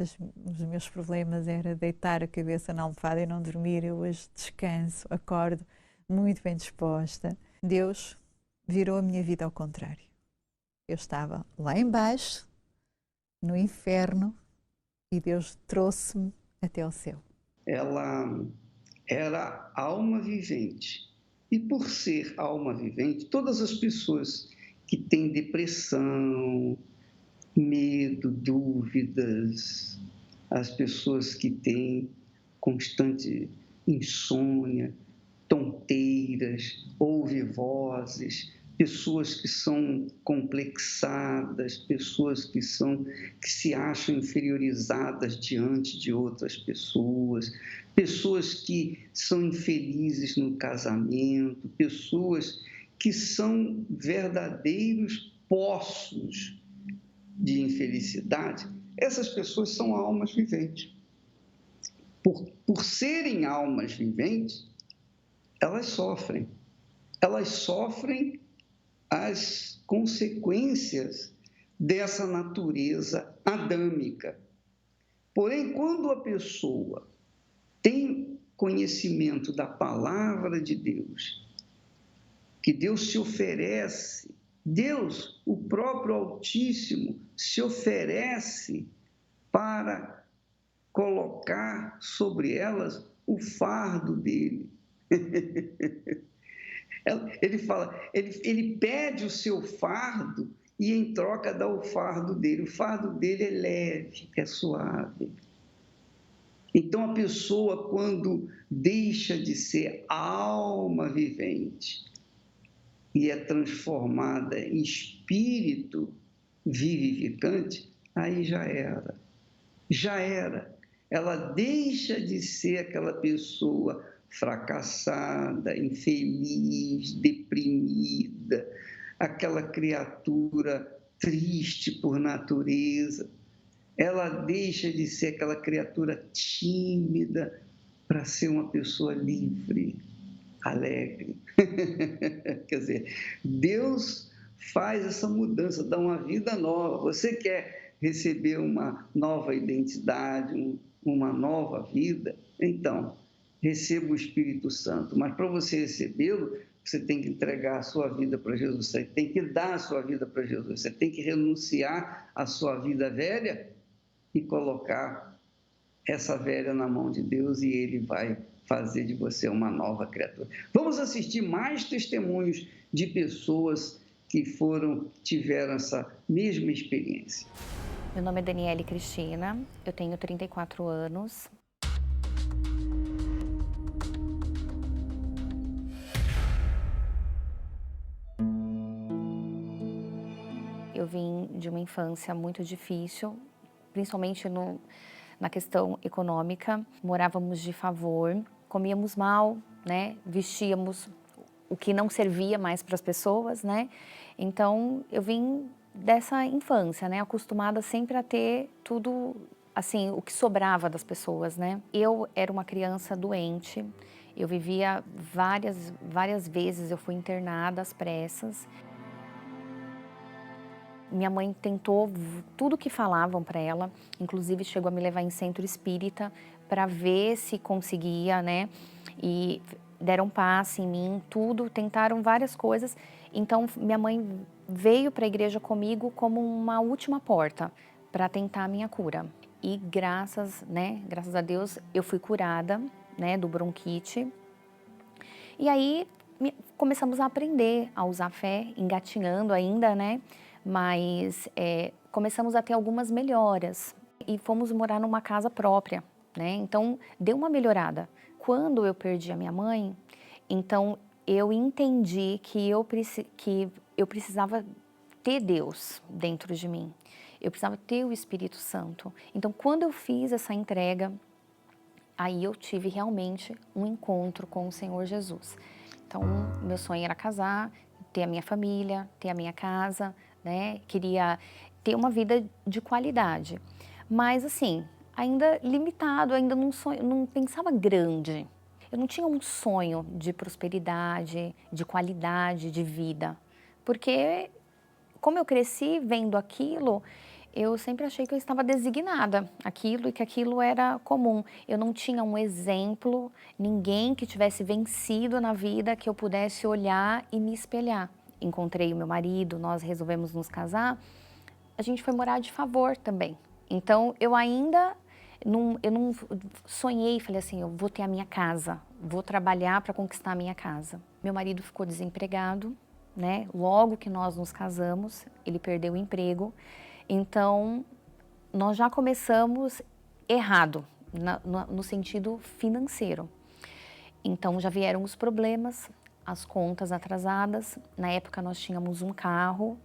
dos meus problemas era deitar a cabeça na almofada e não dormir. Eu hoje descanso, acordo muito bem disposta. Deus virou a minha vida ao contrário. Eu estava lá embaixo, no inferno, e Deus trouxe-me até ao céu.
Ela era alma vivente. E por ser alma vivente, todas as pessoas que têm depressão, medo, dúvidas, as pessoas que têm constante insônia, tonteiras, ouvem vozes, pessoas que são complexadas, pessoas que se acham inferiorizadas diante de outras pessoas, pessoas que são infelizes no casamento, pessoas que são verdadeiros poços de infelicidade. Essas pessoas são almas viventes. Por serem almas viventes, elas sofrem. Elas sofrem as consequências dessa natureza adâmica. Porém, quando a pessoa tem conhecimento da palavra de Deus, que Deus se oferece, Deus, o próprio Altíssimo, se oferece para colocar sobre elas o fardo dele. Ele fala, ele pede o seu fardo e em troca dá o fardo dele. O fardo dele é leve, é suave. Então a pessoa, quando deixa de ser alma vivente e é transformada em espírito vivificante, aí já era. Já era. Ela deixa de ser aquela pessoa fracassada, infeliz, deprimida, aquela criatura triste por natureza. Ela deixa de ser aquela criatura tímida para ser uma pessoa livre, alegre. Quer dizer, Deus faz essa mudança, dá uma vida nova. Você quer receber uma nova identidade, uma nova vida? Então, receba o Espírito Santo. Mas para você recebê-lo, você tem que entregar a sua vida para Jesus. Você tem que dar a sua vida para Jesus. Você tem que renunciar à sua vida velha e colocar essa velha na mão de Deus e Ele vai fazer de você uma nova criatura. Vamos assistir mais testemunhos de pessoas que tiveram essa mesma experiência.
Meu nome é Daniele Cristina, eu tenho 34 anos. Eu vim de uma infância muito difícil, principalmente na questão econômica. Morávamos de favor, comíamos mal, né? Vestíamos o que não servia mais para as pessoas, né? Então, eu vim dessa infância, né? Acostumada sempre a ter tudo, assim, o que sobrava das pessoas, né? Eu era uma criança doente, eu vivia várias vezes, eu fui internada às pressas. Minha mãe tentou tudo que falavam para ela, inclusive chegou a me levar em centro espírita para ver se conseguia, né? E deram passe em mim, tudo, tentaram várias coisas. Então, minha mãe veio para a igreja comigo como uma última porta para tentar a minha cura. E graças a Deus, eu fui curada, né, do bronquite. E aí, começamos a aprender a usar a fé, engatinhando ainda, né? Mas começamos a ter algumas melhoras e fomos morar numa casa própria, né? Então, deu uma melhorada. Quando eu perdi a minha mãe, então eu entendi que eu precisava ter Deus dentro de mim. Eu precisava ter o Espírito Santo. Então, quando eu fiz essa entrega, aí eu tive realmente um encontro com o Senhor Jesus. Então, meu sonho era casar, ter a minha família, ter a minha casa, né? Queria ter uma vida de qualidade, mas assim, ainda limitado, ainda não pensava grande. Eu não tinha um sonho de prosperidade, de qualidade de vida, porque como eu cresci vendo aquilo, eu sempre achei que eu estava designada aquilo e que aquilo era comum. Eu não tinha um exemplo, ninguém que tivesse vencido na vida que eu pudesse olhar e me espelhar. Encontrei o meu marido, nós resolvemos nos casar, a gente foi morar de favor também. Então, eu não sonhei, falei assim, eu vou ter a minha casa, vou trabalhar para conquistar a minha casa. Meu marido ficou desempregado, né? Logo que nós nos casamos, ele perdeu o emprego. Então, nós já começamos errado, no sentido financeiro. Então, já vieram os problemas, as contas atrasadas. Na época nós tínhamos um carro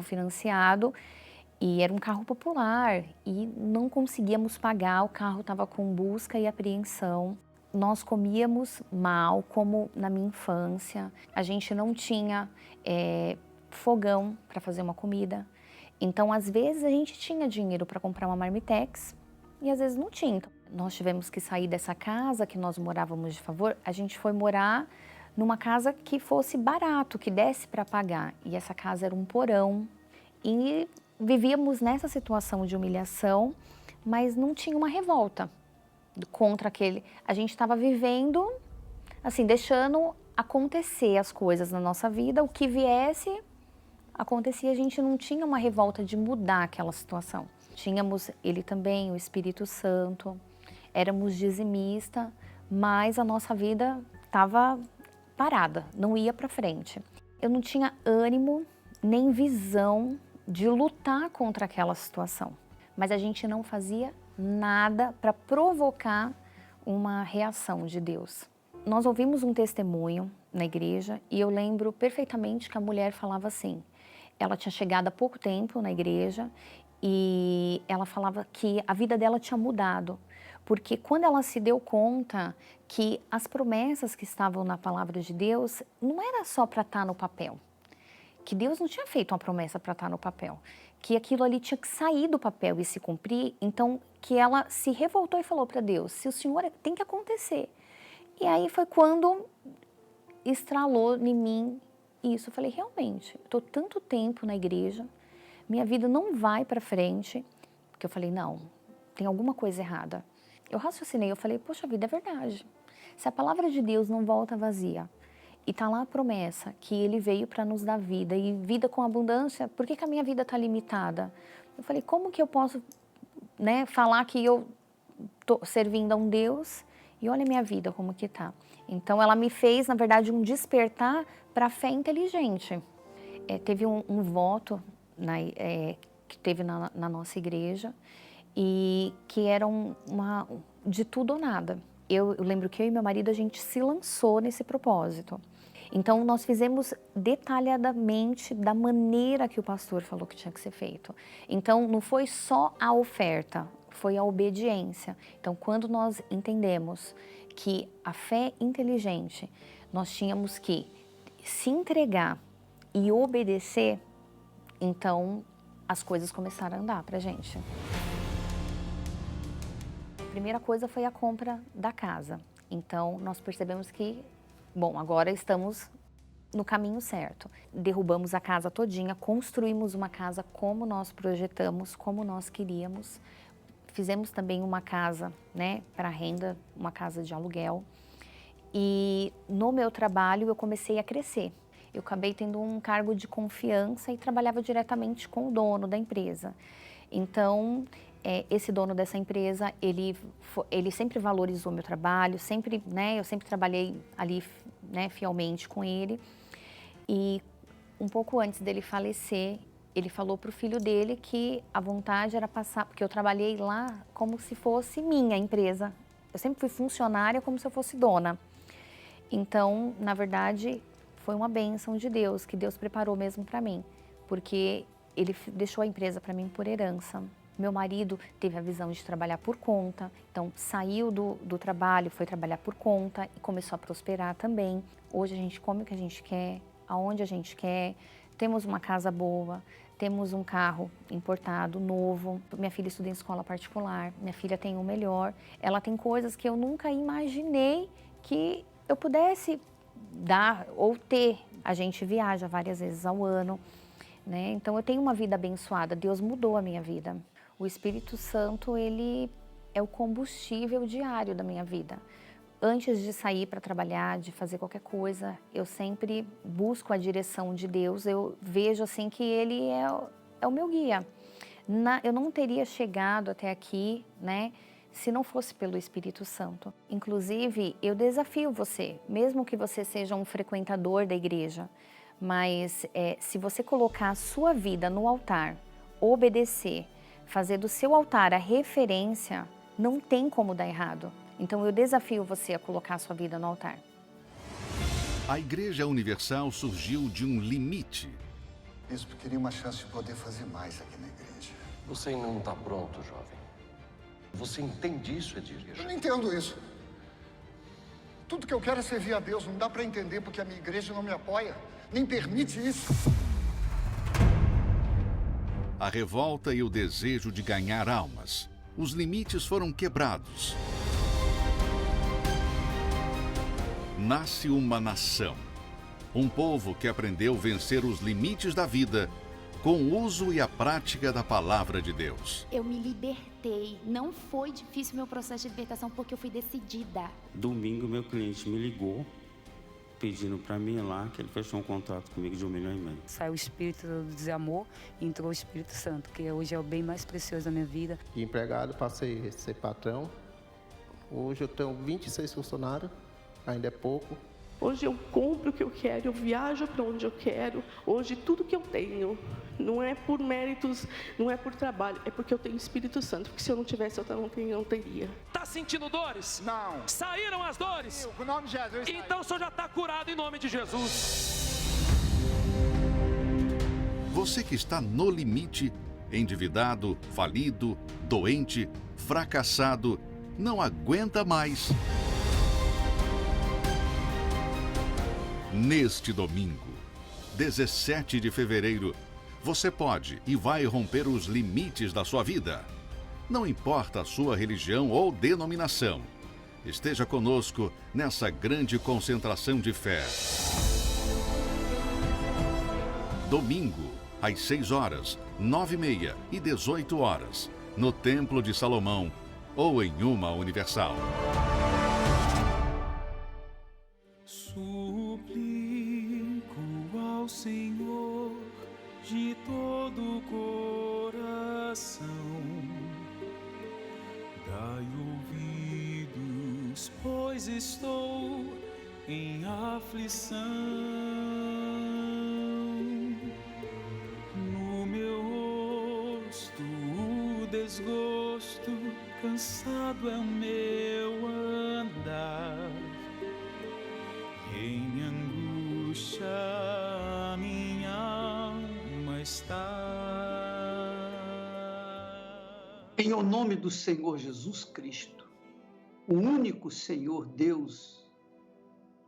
financiado e era um carro popular e não conseguíamos pagar, o carro estava com busca e apreensão. Nós comíamos mal, como na minha infância. A gente não tinha fogão para fazer uma comida. Então, às vezes, a gente tinha dinheiro para comprar uma marmitex e às vezes não tinha. Então, nós tivemos que sair dessa casa que nós morávamos de favor, a gente foi morar numa casa que fosse barato, que desse para pagar. E essa casa era um porão. E vivíamos nessa situação de humilhação, mas não tinha uma revolta contra aquele. A gente estava vivendo, assim, deixando acontecer as coisas na nossa vida. O que viesse, acontecia. A gente não tinha uma revolta de mudar aquela situação. Tínhamos ele também, o Espírito Santo. Éramos dizimista, mas a nossa vida estava parada, não ia para frente. Eu não tinha ânimo nem visão de lutar contra aquela situação, mas a gente não fazia nada para provocar uma reação de Deus. Nós ouvimos um testemunho na igreja e eu lembro perfeitamente que a mulher falava assim, ela tinha chegado há pouco tempo na igreja e ela falava que a vida dela tinha mudado. Porque quando ela se deu conta que as promessas que estavam na palavra de Deus não era só para estar no papel, que Deus não tinha feito uma promessa para estar no papel, que aquilo ali tinha que sair do papel e se cumprir, então que ela se revoltou e falou para Deus, se o Senhor tem que acontecer. E aí foi quando estralou em mim isso. Eu falei, realmente, eu estou tanto tempo na igreja, minha vida não vai para frente, porque eu falei, não, tem alguma coisa errada. Eu raciocinei, eu falei, poxa vida, é verdade. Se a palavra de Deus não volta vazia e está lá a promessa que Ele veio para nos dar vida e vida com abundância, por que a minha vida está limitada? Eu falei, como que eu posso, né, falar que eu estou servindo a um Deus e olha a minha vida como que está? Então, ela me fez, na verdade, um despertar para a fé inteligente. Teve um voto que teve na nossa igreja e que eram de tudo ou nada. Eu lembro que eu e meu marido, a gente se lançou nesse propósito. Então, nós fizemos detalhadamente da maneira que o pastor falou que tinha que ser feito. Então, não foi só a oferta, foi a obediência. Então, quando nós entendemos que a fé inteligente, nós tínhamos que se entregar e obedecer, então as coisas começaram a andar pra gente. A primeira coisa foi a compra da casa. Então, nós percebemos que, bom, agora estamos no caminho certo. Derrubamos a casa todinha, construímos uma casa como nós projetamos, como nós queríamos. Fizemos também uma casa, né, para renda, uma casa de aluguel. E no meu trabalho eu comecei a crescer. Eu acabei tendo um cargo de confiança e trabalhava diretamente com o dono da empresa. Então, esse dono dessa empresa, ele sempre valorizou meu trabalho, sempre, né, eu sempre trabalhei ali, né, fielmente com ele. E um pouco antes dele falecer, ele falou para o filho dele que a vontade era passar, porque eu trabalhei lá como se fosse minha empresa. Eu sempre fui funcionária como se eu fosse dona. Então, na verdade, foi uma bênção de Deus, que Deus preparou mesmo para mim, porque ele deixou a empresa para mim por herança. Meu marido teve a visão de trabalhar por conta, então saiu do trabalho, foi trabalhar por conta e começou a prosperar também. Hoje a gente come o que a gente quer, aonde a gente quer, temos uma casa boa, temos um carro importado, novo. Minha filha estuda em escola particular, minha filha tem o melhor. Ela tem coisas que eu nunca imaginei que eu pudesse dar ou ter. A gente viaja várias vezes ao ano, né? Então eu tenho uma vida abençoada, Deus mudou a minha vida. O Espírito Santo, ele é o combustível diário da minha vida. Antes de sair para trabalhar, de fazer qualquer coisa, eu sempre busco a direção de Deus. Eu vejo assim que Ele é o meu guia. Eu não teria chegado até aqui, né, se não fosse pelo Espírito Santo. Inclusive, eu desafio você, mesmo que você seja um frequentador da igreja, mas se você colocar a sua vida no altar, obedecer, fazer do seu altar a referência, não tem como dar errado. Então eu desafio você a colocar a sua vida no altar.
A Igreja Universal surgiu de um limite.
Bispo, queria uma chance de poder fazer mais aqui na igreja.
Você ainda não está pronto, jovem. Você entende isso, Edir?
Eu não entendo isso. Tudo que eu quero é servir a Deus. Não dá para entender porque a minha igreja não me apoia, nem permite isso.
A revolta e o desejo de ganhar almas. Os limites foram quebrados. Nasce uma nação. Um povo que aprendeu a vencer os limites da vida com o uso e a prática da palavra de Deus.
Eu me libertei. Não foi difícil meu processo de libertação porque eu fui decidida.
Domingo, meu cliente me ligou, pedindo para mim lá, que ele fechou um contrato comigo de 1,5 milhão.
Saiu o espírito do desamor e entrou o Espírito Santo, que hoje é o bem mais precioso da minha vida.
E empregado, passei a ser patrão. Hoje eu tenho 26 funcionários, ainda é pouco.
Hoje eu compro o que eu quero, eu viajo para onde eu quero. Hoje tudo que eu tenho não é por méritos, não é por trabalho, é porque eu tenho Espírito Santo. Porque se eu não tivesse, eu não teria.
Tá sentindo dores?
Não.
Saíram as dores?
Com o nome de Jesus.
Então o senhor já está curado em nome de Jesus.
Você que está no limite, endividado, falido, doente, fracassado, não aguenta mais. Neste domingo, 17 de fevereiro, você pode e vai romper os limites da sua vida. Não importa a sua religião ou denominação. Esteja conosco nessa grande concentração de fé. Domingo, às 6 horas, 9h30 e 18 horas, no Templo de Salomão ou em uma Universal.
Senhor, de todo o coração, dai ouvidos, pois estou em aflição. No meu desgosto, cansado é o meu andar, e em angústia a minha alma está.
Em o nome do Senhor Jesus Cristo, o único Senhor Deus,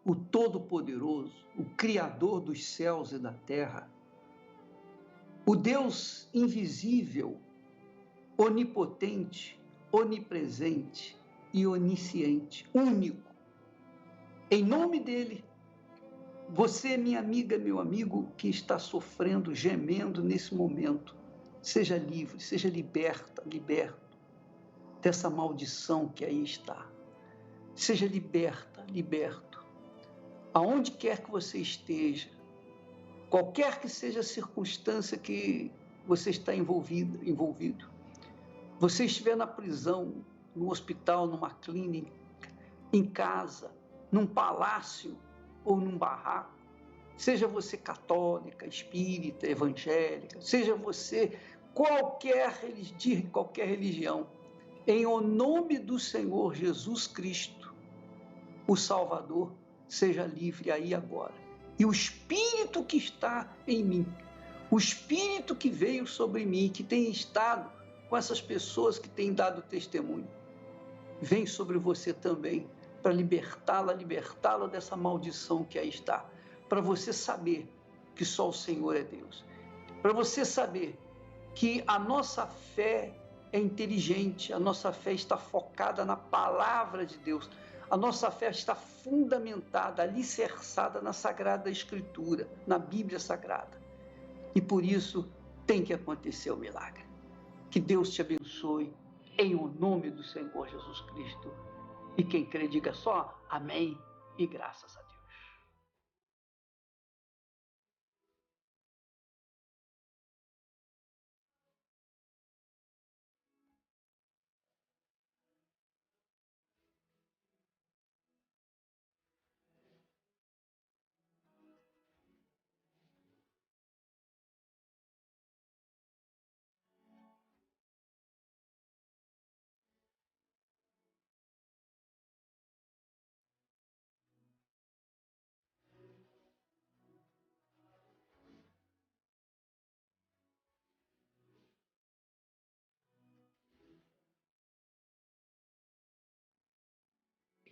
o Todo-Poderoso, o Criador dos céus e da terra, o Deus invisível, onipotente, onipresente e onisciente, único. Em nome dele, você, minha amiga, meu amigo, que está sofrendo, gemendo nesse momento, seja livre, seja liberto dessa maldição que aí está. Seja liberto. Aonde quer que você esteja, qualquer que seja a circunstância que você está envolvido. Você estiver na prisão, no hospital, numa clínica, em casa, num palácio ou num barraco, seja você católica, espírita, evangélica, seja você de qualquer religião, em o nome do Senhor Jesus Cristo, o Salvador, seja livre aí agora. E o Espírito que está em mim, o Espírito que veio sobre mim, que tem estado com essas pessoas que têm dado testemunho, vem sobre você também, para libertá-la dessa maldição que aí está, para você saber que só o Senhor é Deus, para você saber que a nossa fé é inteligente, a nossa fé está focada na palavra de Deus, a nossa fé está fundamentada, alicerçada na Sagrada Escritura, na Bíblia Sagrada. E por isso tem que acontecer o milagre. Que Deus te abençoe, em o nome do Senhor Jesus Cristo. E quem crê, diga só amém e graças a Deus.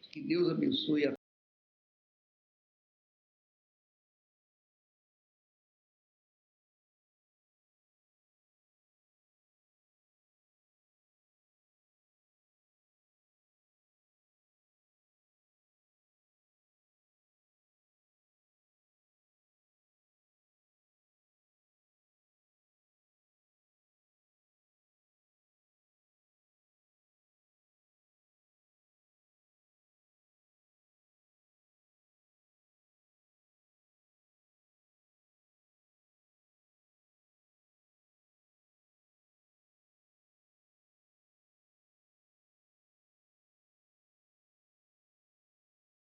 Que Deus abençoe a